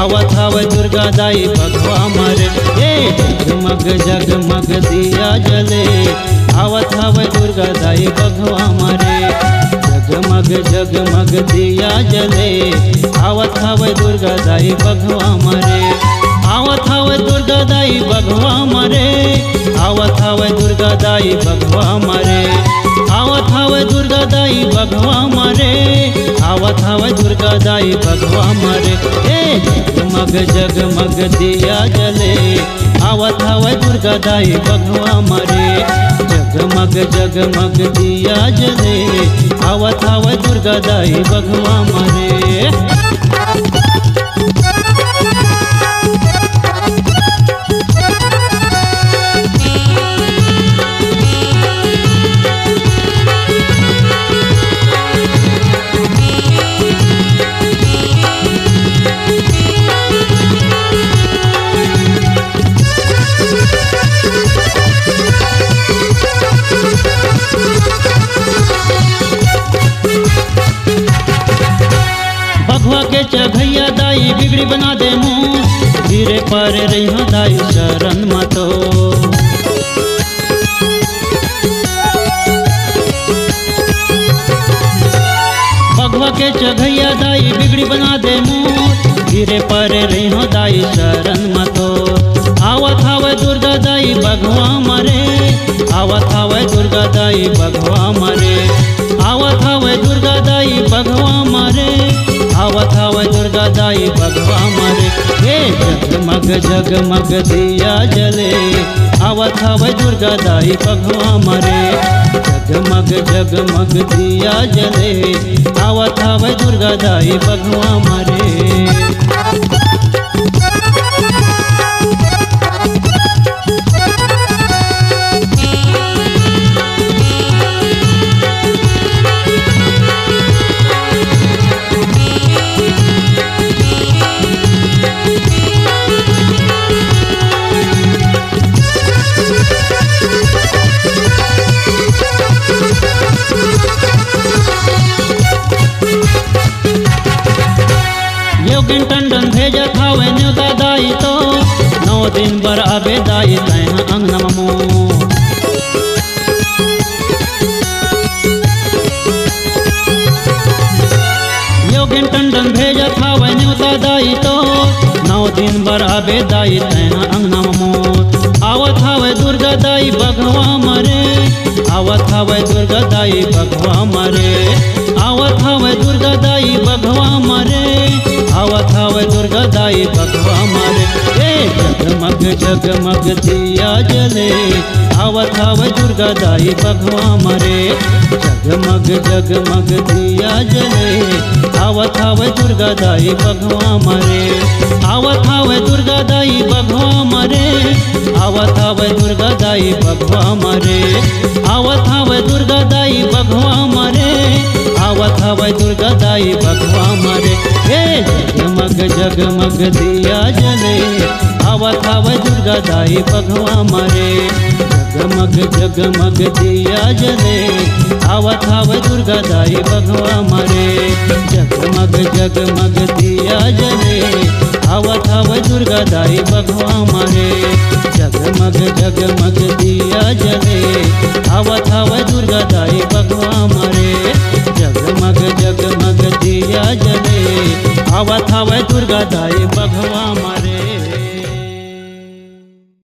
आवत हवे दुर्गा दाई बघवा मारे। जगमग जगमग दिया जले आवत हवे दुर्गा दाई बघवा मारे। जगमग जगमग दिया जले आवत हवे दुर्गा दाई बघवा मारे। आवत हवे दुर्गा दाई बघवा मारे। आवत हवे दुर्गा दाई बघवा मारे। आवत हवे दुर्गा दाई बघवा मारे। आवत हवे दुर्गा दाई बघवा मारे। जगमग जगमग दिया जले आवत हवे दुर्गा दाई बघवा मारे। जगमग जगमग दिया जले आवत हवे दुर्गा दाई बघवा मारे। बघवा के चघैया दाई बिगड़ी बना दे मुँह धीरे पर रही दाई शरण मतो। बघवा के चघैया दाई बिगड़ी बना दे मुँह धीरे पर रही दाई शरण मतो। आवत हवे दुर्गा दाई बघवा मारे। आवत हवे दुर्गा दाई बघवा मारे। आवत हवे दुर्गा दाई बघवा मारे। आवत हवे दुर्गा दाई बघवा मारे। जगमग जगमग दिया जले आवत हवे दुर्गा दाई बघवा मारे। जगमग जगमग दिया जले आवत हवे दुर्गा दाई बघवा मारे। योगिन टंडन भेजत हवे न्योता दाई तो 9 दिन बर आबे दाई तैहा अंगना मो। योगिन टंडन भेजत हवे न्योता दाई तो 9 दिन बर आबे दाई तैहा अंगना मो। आवत हवे दुर्गा दाई बघवा मारे। आवत हवे दुर्गा दाई बघवा मारे। आवत हवे दुर्गा दाई बघवा मारे। आवत हवे दुर्गा दाई बघवा मारे। जगमग जगमग दिया जले आवत हवे दुर्गा दाई बघवा मारे। जगमग जगमग दिया जले आवत हवे दुर्गा दाई बघवा मारे। आवत हवे दुर्गा दाई बघवा मारे। आवत हवे दुर्गा दाई बघवा मारे। आवत हवे दुर्गा दाई बघवा मारे। आवत हवे दुर्गा दाई बघवा मारे। जगमग जगमग दिया जले आवत हवे दुर्गा दाई बघवा मारे। जगमग जगमग दिया जले आवत हवे दुर्गा दाई बघवा मारे। जगमग जगमग दिया जले आवत हवे दुर्गा दाई बघवा मारे। जगमग जगमग दिया जले आवत हवे दुर्गा दाई बघवा मारे। जगमग जगमग दिया जले आवत हवे दुर्गा दाई बघवा मारे।